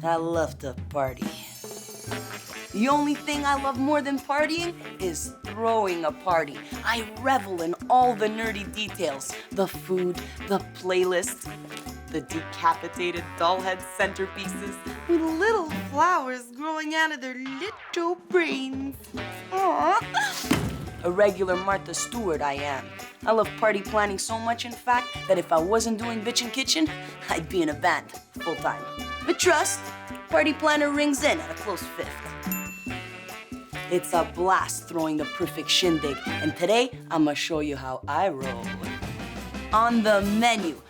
I love to party. The only thing I love more than partying is throwing a party. I revel in all the nerdy details. The food, the playlist, the decapitated doll head centerpieces with little flowers growing out of their little brains. Aww. A regular Martha Stewart I am. I love party planning so much, in fact, that if I wasn't doing Bitchin' Kitchen, I'd be in a band full-time. But trust, party planner rings in at a close fifth. It's a blast throwing the perfect shindig, and today I'm gonna show you how I roll. On the menu,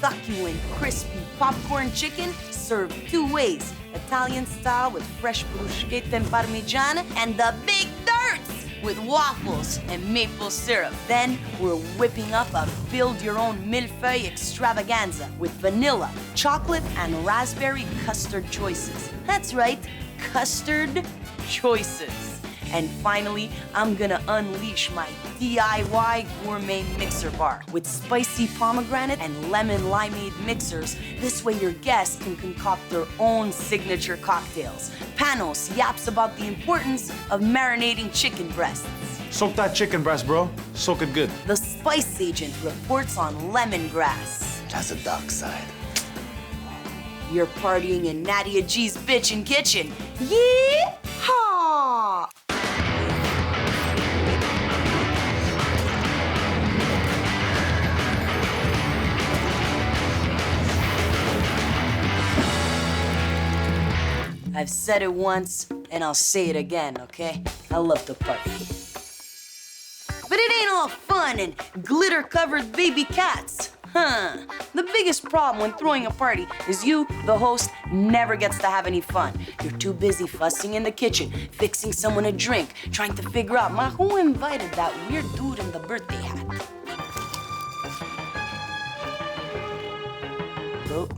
succulent, crispy popcorn chicken served two ways, Italian style with fresh bruschetta and parmigiana, and the big dirts with waffles and maple syrup. Then we're whipping up a build-your-own millefeuille extravaganza with vanilla, chocolate, and raspberry custard choices. That's right, custard choices. And finally, I'm gonna unleash my DIY gourmet mixer bar with spicy pomegranate and lemon limeade mixers. This way your guests can concoct their own signature cocktails. Panos yaps about the importance of marinating chicken breasts. Soak that chicken breast, bro. Soak it good. The spice agent reports on lemongrass. That's the dark side. You're partying in Nadia G's Bitchin' Kitchen. Yee-haw! I've said it once, and I'll say it again, okay? I love to party. But it ain't all fun and glitter-covered baby cats. The biggest problem when throwing a party is you, the host, never gets to have any fun. You're too busy fussing in the kitchen, fixing someone a drink, trying to figure out, who invited that weird dude in the birthday hat? Oh.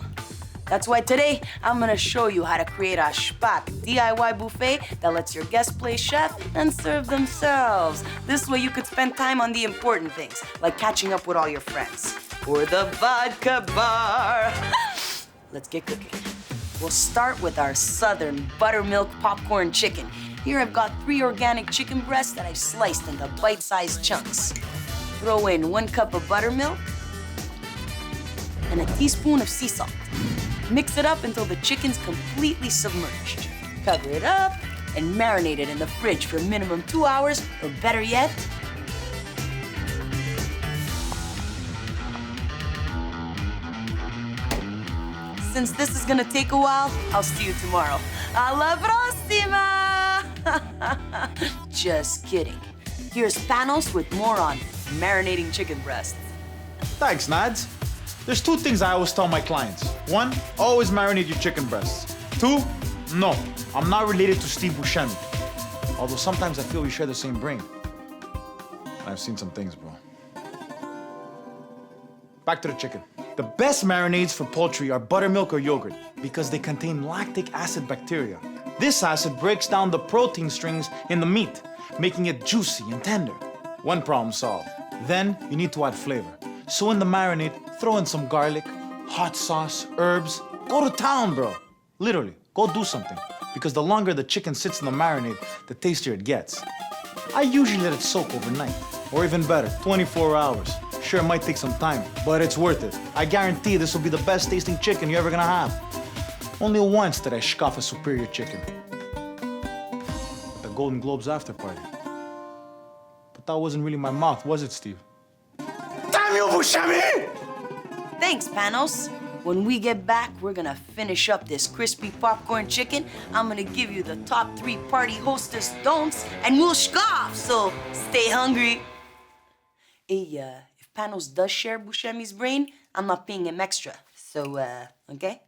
That's why today, I'm gonna show you how to create a Spack DIY buffet that lets your guests play chef and serve themselves. This way you could spend time on the important things, like catching up with all your friends. Or the vodka bar. Let's get cooking. We'll start with our southern buttermilk popcorn chicken. Here I've got 3 organic chicken breasts that I've sliced into bite-sized chunks. Throw in 1 cup of buttermilk and a teaspoon of sea salt. Mix it up until the chicken's completely submerged. Cover it up and marinate it in the fridge for minimum 2 hours, or better yet, since this is gonna take a while, I'll see you tomorrow. Alla prossima! Just kidding. Here's Panos with more on marinating chicken breasts. Thanks, Nads. There's 2 things I always tell my clients. 1, always marinate your chicken breasts. 2, no, I'm not related to Steve Buscemi. Although sometimes I feel we share the same brain. I've seen some things, bro. Back to the chicken. The best marinades for poultry are buttermilk or yogurt because they contain lactic acid bacteria. This acid breaks down the protein strings in the meat, making it juicy and tender. One problem solved. Then you need to add flavor. So in the marinade, throw in some garlic, hot sauce, herbs. Go to town, bro. Literally, go do something. Because the longer the chicken sits in the marinade, the tastier it gets. I usually let it soak overnight. Or even better, 24 hours. Sure, it might take some time, but it's worth it. I guarantee this will be the best tasting chicken you're ever gonna have. Only once did I scoff a superior chicken. At the Golden Globes after party. But that wasn't really my mouth, was it, Steve? Damn you, Buscemi! Thanks, Panos. When we get back, we're gonna finish up this crispy popcorn chicken. I'm gonna give you the top 3 party hostess don'ts, and we'll scoff, so stay hungry. Hey, if Panos does share Buscemi's brain, I'm not paying him extra. So, okay?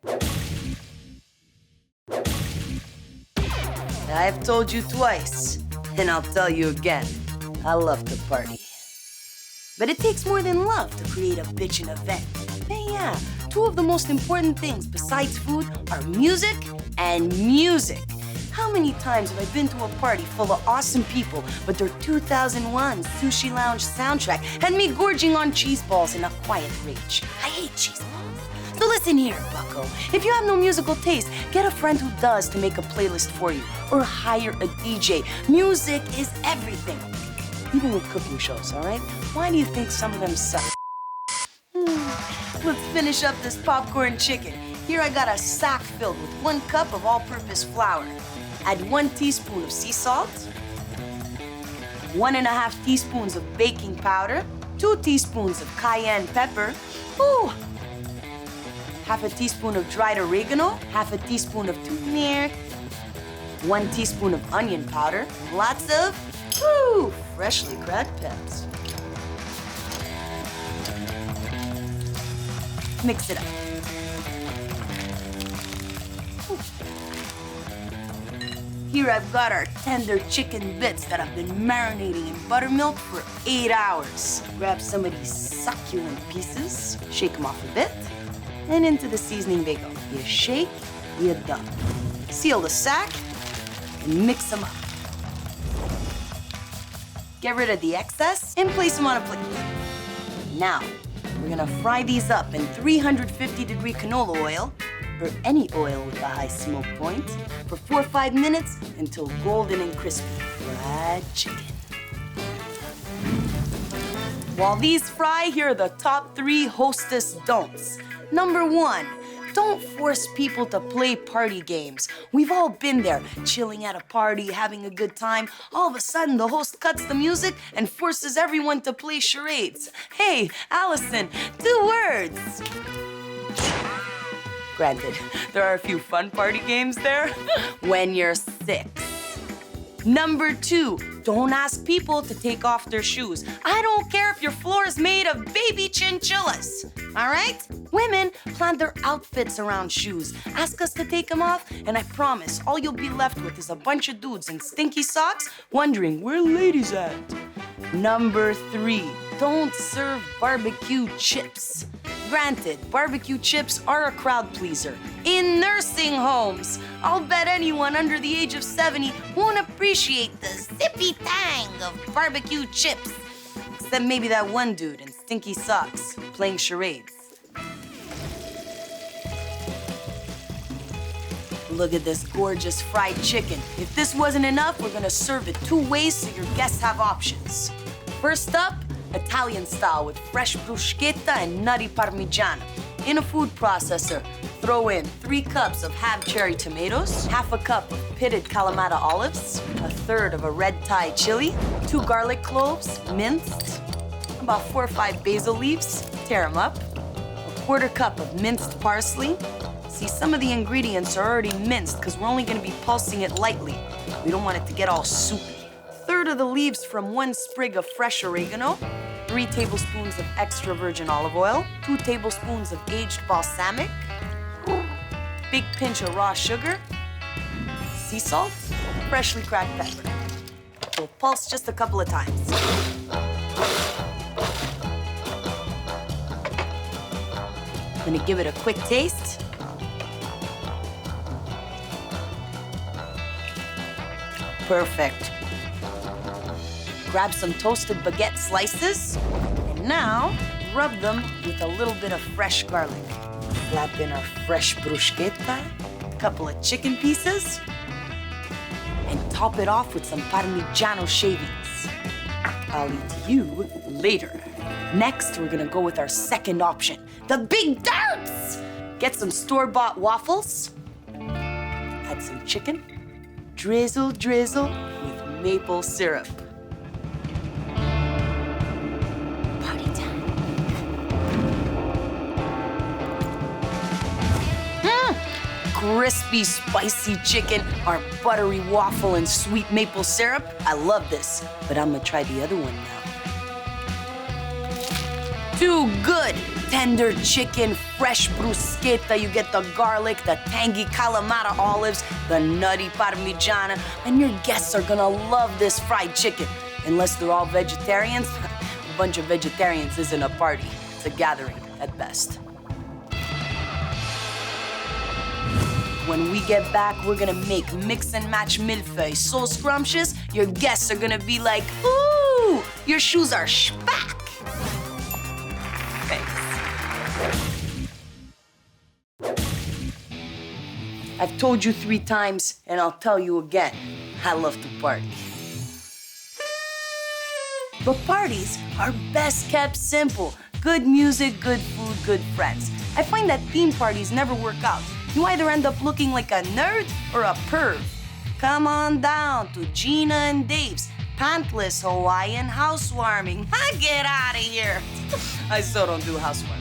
I've told you twice, and I'll tell you again. I love to party. But it takes more than love to create a bitchin' event. Hey, yeah, 2 of the most important things besides food are music and music. How many times have I been to a party full of awesome people, but their 2001 Sushi Lounge soundtrack had me gorging on cheese balls in a quiet rage? I hate cheese balls. So listen. Listen here, bucko. If you have no musical taste, get a friend who does to make a playlist for you. Or hire a DJ. Music is everything. Even with cooking shows, all right? Why do you think some of them suck? Let's finish up this popcorn chicken. Here I got a sack filled with 1 cup of all-purpose flour. Add 1 teaspoon of sea salt, 1.5 teaspoons of baking powder, 2 teaspoons of cayenne pepper, half a teaspoon of dried oregano, half a teaspoon of turmeric, 1 teaspoon of onion powder, lots of freshly cracked peps. Mix it up. Here I've got our tender chicken bits that I've been marinating in buttermilk for 8 hours. Grab some of these succulent pieces, shake them off a bit, and into the seasoning they go. You shake, you're done. Seal the sack, and mix them up. Get rid of the excess and place them on a plate. Now, we're gonna fry these up in 350-degree canola oil, or any oil with a high smoke point, for 4 or 5 minutes until golden and crispy. Fried chicken. While these fry, here are the top 3 hostess don'ts. Number 1, don't force people to play party games. We've all been there, chilling at a party, having a good time. All of a sudden, the host cuts the music and forces everyone to play charades. Hey, Allison, 2 words. Granted, there are a few fun party games there when you're 6. Number 2, don't ask people to take off their shoes. I don't care if your floor is made of baby chinchillas, all right? Women plan their outfits around shoes. Ask us to take them off, and I promise all you'll be left with is a bunch of dudes in stinky socks wondering where ladies at. Number 3, don't serve barbecue chips. Granted, barbecue chips are a crowd pleaser. In nursing homes, I'll bet anyone under the age of 70 won't appreciate the zippy tang of barbecue chips. Except maybe that one dude in stinky socks playing charades. Look at this gorgeous fried chicken. If this wasn't enough, we're gonna serve it 2 ways so your guests have options. First up, Italian style with fresh bruschetta and nutty parmigiana. In a food processor, throw in 3 cups of half cherry tomatoes, half a cup of pitted Kalamata olives, a third of a red Thai chili, 2 garlic cloves, minced, about 4 or 5 basil leaves, tear them up, a 1/4 cup of minced parsley. See, some of the ingredients are already minced because we're only gonna be pulsing it lightly. We don't want it to get all soupy. 1/3 of the leaves from 1 sprig of fresh oregano, 3 tablespoons of extra virgin olive oil, 2 tablespoons of aged balsamic, big pinch of raw sugar, sea salt, freshly cracked pepper. We'll pulse just a couple of times. Gonna give it a quick taste. Perfect. Grab some toasted baguette slices, and now rub them with a little bit of fresh garlic. Slap in our fresh bruschetta, a couple of chicken pieces, and top it off with some Parmigiano shavings. I'll eat you later. Next, we're gonna go with our second option, the big darts! Get some store-bought waffles, add some chicken, drizzle with maple syrup. Crispy, spicy chicken, our buttery waffle and sweet maple syrup. I love this, but I'm gonna try the other one now. Too good! Tender chicken, fresh bruschetta. You get the garlic, the tangy Kalamata olives, the nutty Parmigiana, and your guests are gonna love this fried chicken. Unless they're all vegetarians. A bunch of vegetarians isn't a party. It's a gathering at best. When we get back, we're gonna make mix and match millefeuille so scrumptious, your guests are gonna be like, ooh, your shoes are spack. Thanks. I've told you 3 times, and I'll tell you again. I love to party. But parties are best kept simple. Good music, good food, good friends. I find that theme parties never work out. You either end up looking like a nerd or a perv. Come on down to Gina and Dave's pantless Hawaiian housewarming. Get out of here. I still don't do housewarming.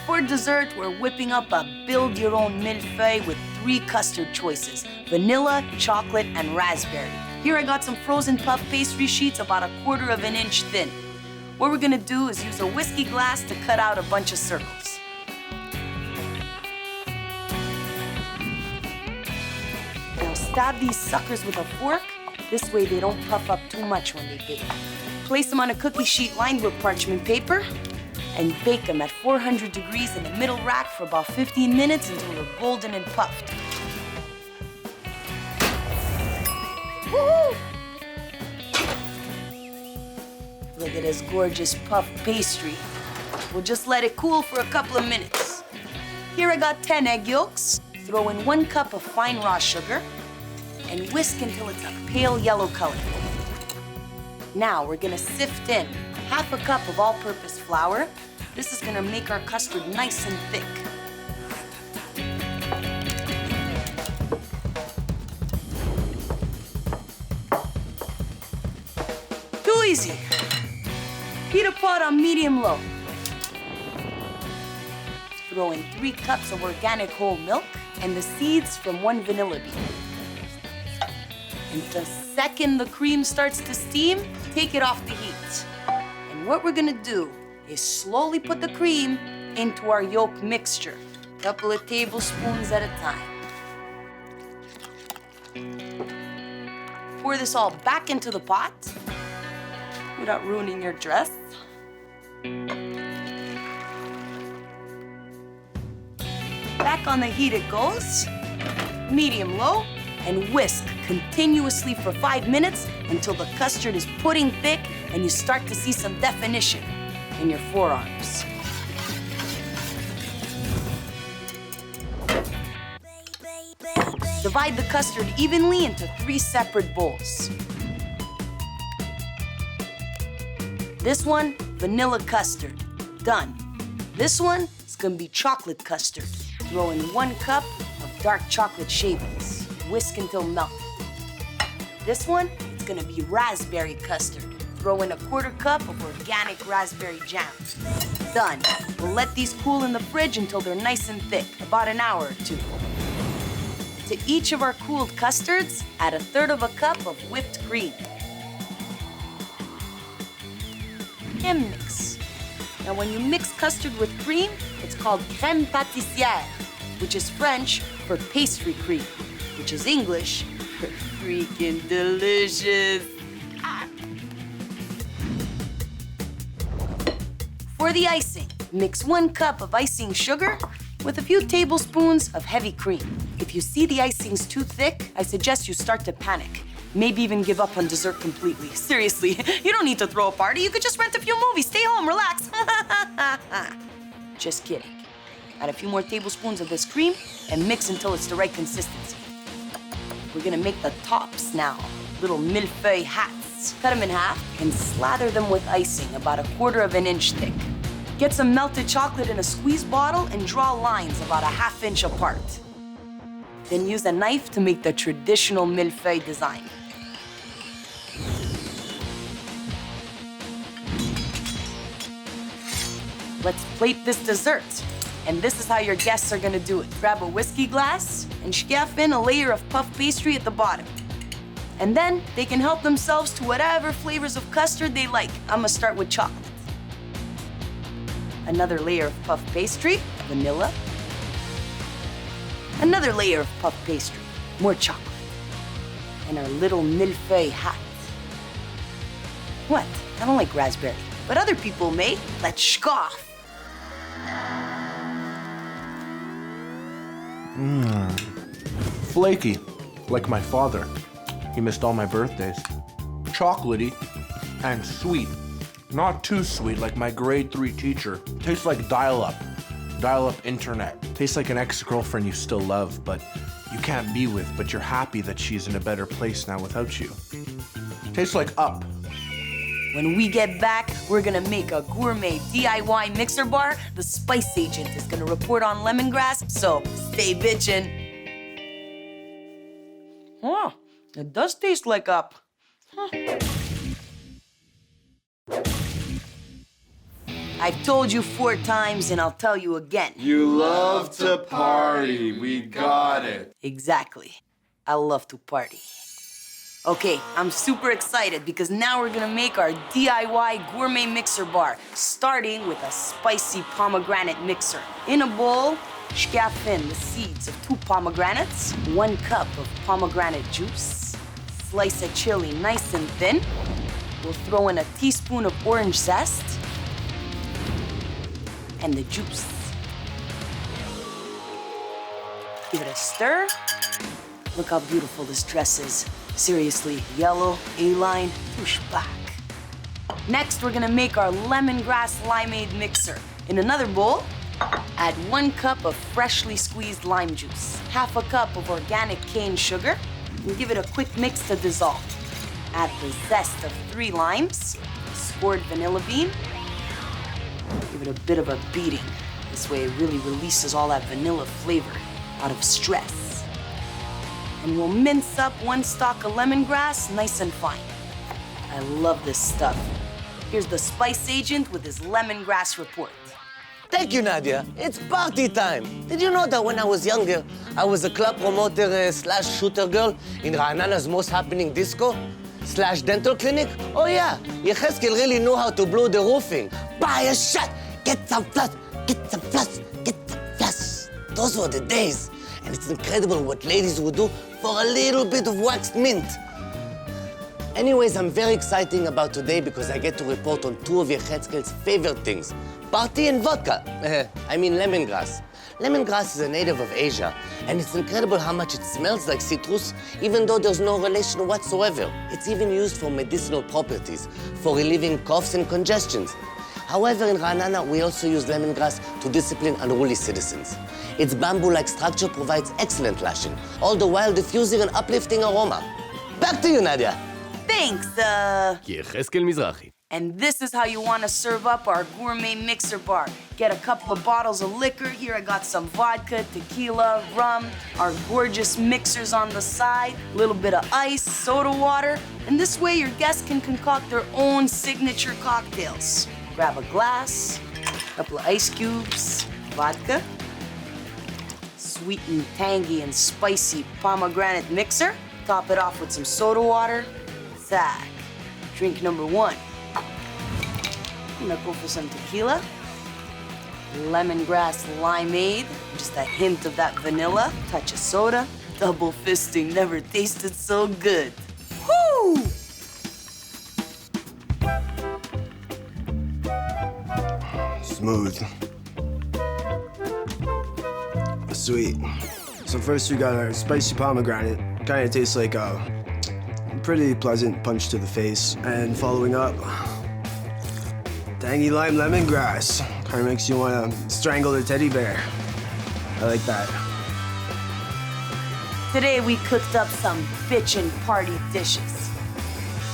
For dessert, we're whipping up a build-your-own millefeuille with 3 custard choices: vanilla, chocolate, and raspberry. Here I got some frozen puff pastry sheets about 1/4 of an inch thin. What we're gonna do is use a whiskey glass to cut out a bunch of circles. Now stab these suckers with a fork. This way they don't puff up too much when they bake. Place them on a cookie sheet lined with parchment paper and bake them at 400 degrees in the middle rack for about 15 minutes until they're golden and puffed. Woohoo! Look at this gorgeous puff pastry. We'll just let it cool for a couple of minutes. Here I got 10 egg yolks. Throw in 1 cup of fine raw sugar and whisk until it's a pale yellow color. Now we're gonna sift in 1/2 cup of all-purpose flour. This is gonna make our custard nice and thick. Too easy. Heat a pot on medium-low. Throw in 3 cups of organic whole milk and the seeds from 1 vanilla bean. And the second the cream starts to steam, take it off the heat. And what we're gonna do is slowly put the cream into our yolk mixture, a couple of tablespoons at a time. Pour this all back into the pot without ruining your dress. Back on the heat it goes, medium-low, and whisk continuously for 5 minutes until the custard is pudding thick and you start to see some definition in your forearms. Divide the custard evenly into 3 separate bowls. This one, vanilla custard. Done. This one is gonna be chocolate custard. Throw in 1 cup of dark chocolate shavings. Whisk until melted. This one, it's gonna be raspberry custard. Throw in 1/4 cup of organic raspberry jam. Done. We'll let these cool in the fridge until they're nice and thick, about an hour or 2. To each of our cooled custards, add 1/3 cup of whipped cream. And mix. Now when you mix custard with cream, it's called crème pâtissière, which is French for pastry cream, which is English for freaking delicious. For the icing, mix 1 cup of icing sugar with a few tablespoons of heavy cream. If you see the icing's too thick, I suggest you start to panic. Maybe even give up on dessert completely. Seriously, you don't need to throw a party. You could just rent a few movies, stay home, relax. Just kidding. Add a few more tablespoons of this cream and mix until it's the right consistency. We're gonna make the tops now, little millefeuille hats. Cut them in half and slather them with icing about 1/4 of an inch thick. Get some melted chocolate in a squeeze bottle and draw lines about 1/2 inch apart. Then use a knife to make the traditional millefeuille design. Let's plate this dessert. And this is how your guests are gonna do it. Grab a whiskey glass and scaff in a layer of puff pastry at the bottom. And then they can help themselves to whatever flavors of custard they like. I'm gonna start with chocolate. Another layer of puff pastry, vanilla. Another layer of puff pastry, more chocolate. And our little millefeuille hat. What? I don't like raspberry, but other people may. Let's scoff. Flaky, like my father. He missed all my birthdays. Chocolatey and sweet. Not too sweet like my grade 3 teacher. Tastes like dial-up. dial-up internet. Tastes like an ex-girlfriend you still love, but you can't be with, but you're happy that she's in a better place now without you. Tastes like Up. When we get back, we're gonna make a gourmet DIY mixer bar. The spice agent is gonna report on lemongrass, so stay bitchin'. Huh, it does taste like Up. Huh. I've told you 4 times and I'll tell you again. You love to party. We got it. Exactly. I love to party. Okay, I'm super excited because now we're gonna make our DIY gourmet mixer bar, starting with a spicy pomegranate mixer. In a bowl, scaff in the seeds of 2 pomegranates, 1 cup of pomegranate juice, slice of chili nice and thin. We'll throw in a teaspoon of orange zest, and the juice. Give it a stir. Look how beautiful this dress is. Seriously, yellow, A-line, whoosh, black. Next, we're gonna make our lemongrass limeade mixer. In another bowl, add 1 cup of freshly squeezed lime juice, half a cup of organic cane sugar, and give it a quick mix to dissolve. Add the zest of 3 limes, a scored vanilla bean. Give it a bit of a beating. This way it really releases all that vanilla flavor out of stress. And we'll mince up 1 stalk of lemongrass nice and fine. I love this stuff. Here's the spice agent with his lemongrass report. Thank you, Nadia. It's party time. Did you know that when I was younger, I was a club promoter slash shooter girl in Ra'anana's most happening disco slash dental clinic? Oh yeah, Yecheskel really knew how to blow the roofing. Buy a shot, get some floss, get some floss, get some floss. Those were the days. And it's incredible what ladies would do for a little bit of waxed mint. Anyways, I'm very excited about today because I get to report on 2 of Yecheskel's favorite things. Party and vodka. I mean lemongrass. Lemongrass is a native of Asia, and it's incredible how much it smells like citrus, even though there's no relation whatsoever. It's even used for medicinal properties, for relieving coughs and congestions. However, in Ra'anana, we also use lemongrass to discipline unruly citizens. Its bamboo-like structure provides excellent lashing, all the while diffusing an uplifting aroma. Back to you, Nadia. Thanks, יחזקאל מזרחי. And this is how you want to serve up our gourmet mixer bar. Get a couple of bottles of liquor. Here I got some vodka, tequila, rum, our gorgeous mixers on the side, a little bit of ice, soda water, and this way your guests can concoct their own signature cocktails. Grab a glass, a couple of ice cubes, vodka, sweet and tangy and spicy pomegranate mixer. Top it off with some soda water. Zack. Drink number 1. I'm gonna go for some tequila, lemongrass limeade, just a hint of that vanilla, touch of soda. Double fisting never tasted so good. Woo! Smooth. Sweet. So first we got our spicy pomegranate. Kind of tastes like a pretty pleasant punch to the face. And following up, tangy lime lemongrass. Kind of makes you want to strangle a teddy bear. I like that. Today we cooked up some bitchin' party dishes.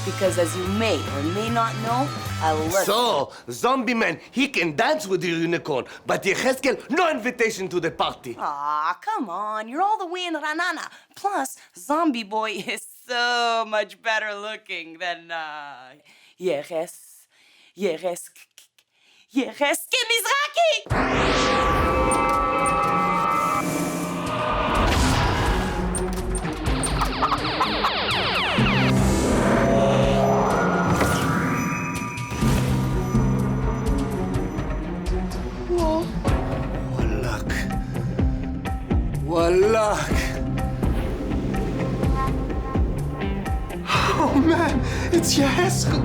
Because as you may or may not know, I love So, Zombie Man, he can dance with the unicorn, but Yecheskel, no invitation to the party. Aw, come on, you're all the way in Ra'anana. Plus, Zombie Boy is so much better looking than, Yecheskel Mizraki! What luck. Oh man, it's Yaheskel.